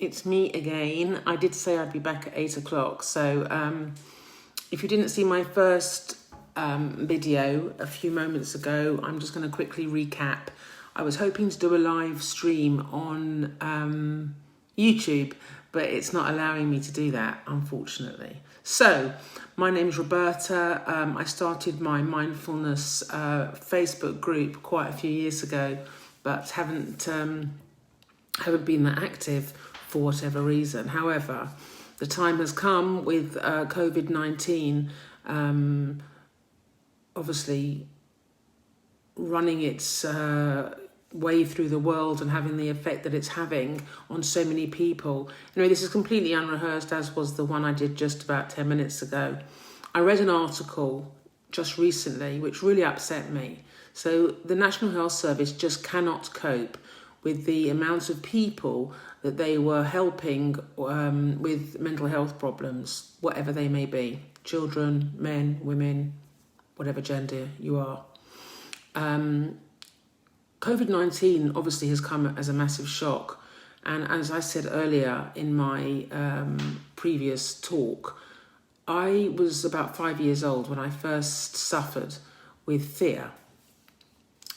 it's me again. I did say I'd be back at 8 o'clock. So if you didn't see my first video a few moments ago, I'm just going to quickly recap. I was hoping to do a live stream on YouTube, but it's not allowing me to do that, unfortunately. So my name's Roberta. I started my mindfulness Facebook group quite a few years ago, but haven't been that active for whatever reason. However, the time has come with COVID-19 obviously running its way through the world and having the effect that it's having on so many people. Anyway, this is completely unrehearsed, as was the one I did just about 10 minutes ago. I read an article just recently which really upset me. So the National Health Service just cannot cope with the amount of people that they were helping with mental health problems, whatever they may be, children, men, women, whatever gender you are. COVID-19 obviously has come as a massive shock. And as I said earlier in my previous talk, I was about 5 years old when I first suffered with fear.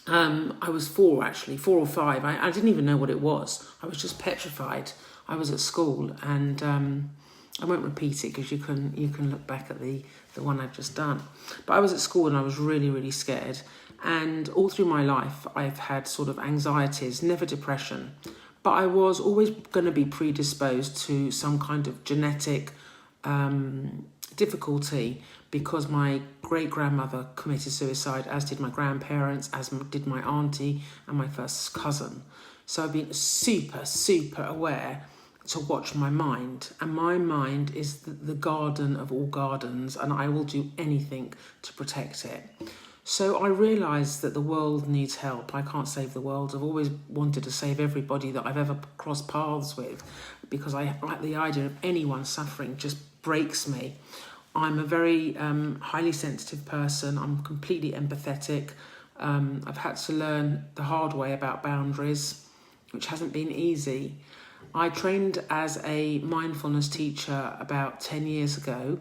I was 4 or 5. I didn't even know what it was. I was just petrified. I was at school, and I won't repeat it because you can look back at the one I've just done. But I was at school and I was really, really scared. And all through my life, I've had sort of anxieties, never depression. But I was always going to be predisposed to some kind of genetic difficulty, because my great-grandmother committed suicide, as did my grandparents, as did my auntie and my first cousin. So I've been super, super aware to watch my mind. And my mind is the garden of all gardens, and I will do anything to protect it. So I realised that the world needs help. I can't save the world. I've always wanted to save everybody that I've ever crossed paths with, because the idea of anyone suffering just breaks me. I'm a very highly sensitive person. I'm completely empathetic. I've had to learn the hard way about boundaries, which hasn't been easy. I trained as a mindfulness teacher about 10 years ago,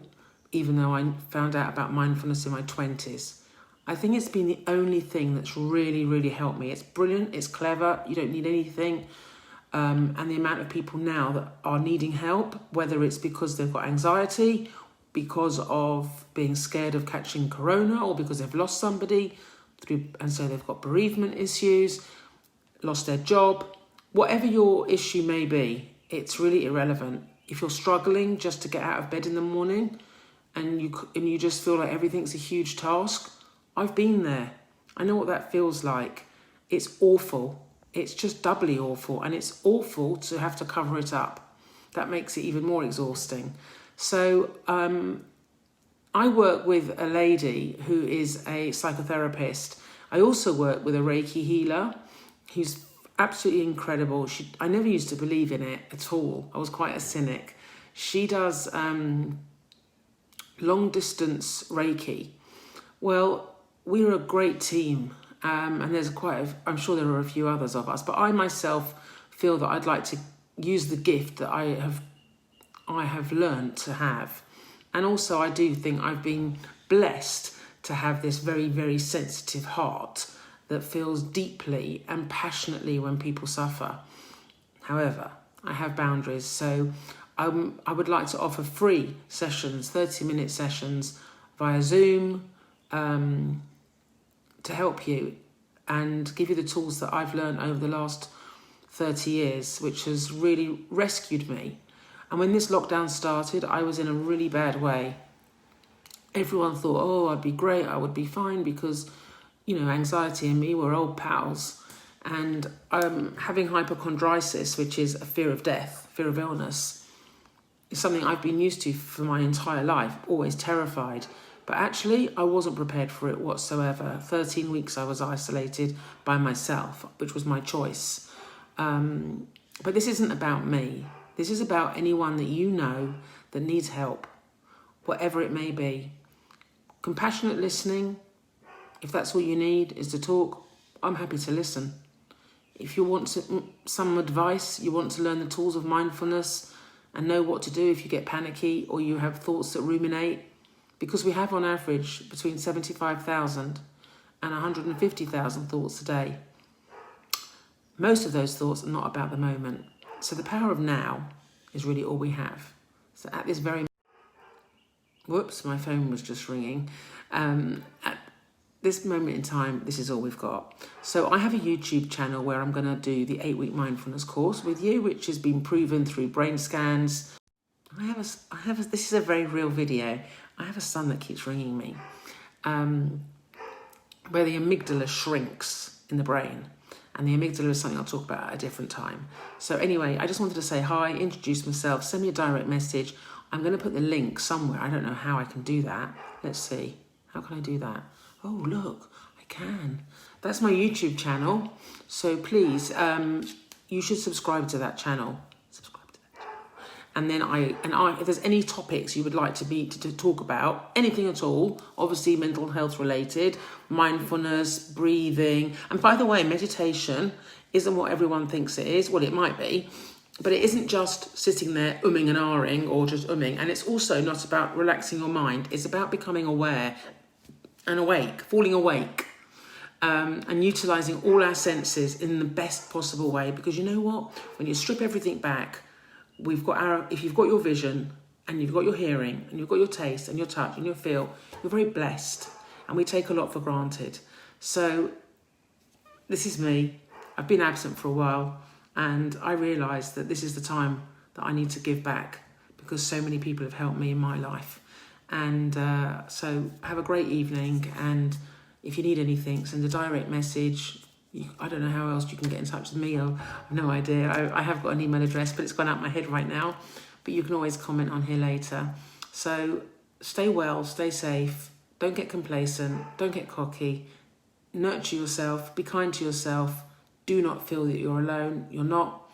even though I found out about mindfulness in my 20s. I think it's been the only thing that's really, really helped me. It's brilliant, it's clever, you don't need anything. And the amount of people now that are needing help, whether it's because they've got anxiety, because of being scared of catching corona, or because they've lost somebody, and so they've got bereavement issues, lost their job, whatever your issue may be, it's really irrelevant. If you're struggling just to get out of bed in the morning and you just feel like everything's a huge task, I've been there. I know what that feels like. It's awful. It's just doubly awful, and it's awful to have to cover it up. That makes it even more exhausting. So I work with a lady who is a psychotherapist. I also work with a Reiki healer who's absolutely incredible. I never used to believe in it at all. I was quite a cynic. She does long distance Reiki. Well, we're a great team, and I'm sure there are a few others of us, but I myself feel that I'd like to use the gift that I have learned to have. And also I do think I've been blessed to have this very, very sensitive heart that feels deeply and passionately when people suffer. However, I have boundaries, so I would like to offer free sessions, 30-minute sessions via Zoom, to help you and give you the tools that I've learned over the last 30 years, which has really rescued me. And when this lockdown started, I was in a really bad way. Everyone thought, oh, I'd be great, I would be fine, because, anxiety and me were old pals. And having hypochondriasis, which is a fear of death, fear of illness, is something I've been used to for my entire life, always terrified. But actually, I wasn't prepared for it whatsoever. 13 weeks I was isolated by myself, which was my choice. But this isn't about me. This is about anyone that you know that needs help, whatever it may be. Compassionate listening, if that's all you need is to talk, I'm happy to listen. If you want some advice, you want to learn the tools of mindfulness and know what to do if you get panicky or you have thoughts that ruminate, because we have on average between 75,000 and 150,000 thoughts a day. Most of those thoughts are not about the moment. So the power of now is really all we have. So at this very... Whoops, my phone was just ringing. At this moment in time, this is all we've got. So I have a YouTube channel where I'm going to do the 8-week mindfulness course with you, which has been proven through brain scans. This is a very real video. I have a son that keeps ringing me, where the amygdala shrinks in the brain. And the amygdala is something I'll talk about at a different time. So anyway, I just wanted to say hi, introduce myself, send me a direct message. I'm going to put the link somewhere. I don't know how I can do that. Let's see. How can I do that? Oh, look, I can. That's my YouTube channel. So please, you should subscribe to that channel. And then if there's any topics you would like to talk about, anything at all, obviously mental health related, mindfulness, breathing. And by the way, meditation isn't what everyone thinks it is. Well, it might be, but it isn't just sitting there umming and ahhing or just umming. And it's also not about relaxing your mind. It's about becoming aware and awake, falling awake, and utilising all our senses in the best possible way. Because you know what? When you strip everything back, if you've got your vision and you've got your hearing and you've got your taste and your touch and your feel, you're very blessed, and we take a lot for granted. So this is me. I've been absent for a while, and I realised that this is the time that I need to give back, because so many people have helped me in my life. And so have a great evening, and if you need anything, send a direct message. I don't know how else you can get in touch with me. I've no idea. I have got an email address, but it's gone out my head right now. But you can always comment on here later. So stay well, stay safe. Don't get complacent. Don't get cocky. Nurture yourself. Be kind to yourself. Do not feel that you're alone. You're not.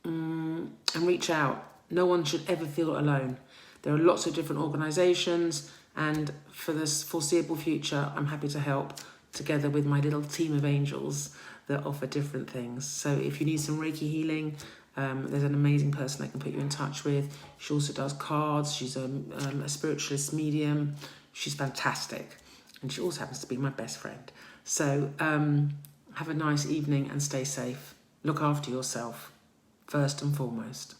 And reach out. No one should ever feel alone. There are lots of different organisations, and for this foreseeable future, I'm happy to help, together with my little team of angels that offer different things. So if you need some Reiki healing, there's an amazing person I can put you in touch with. She also does cards. She's a spiritualist medium. She's fantastic. And she also happens to be my best friend. So have a nice evening and stay safe. Look after yourself, first and foremost.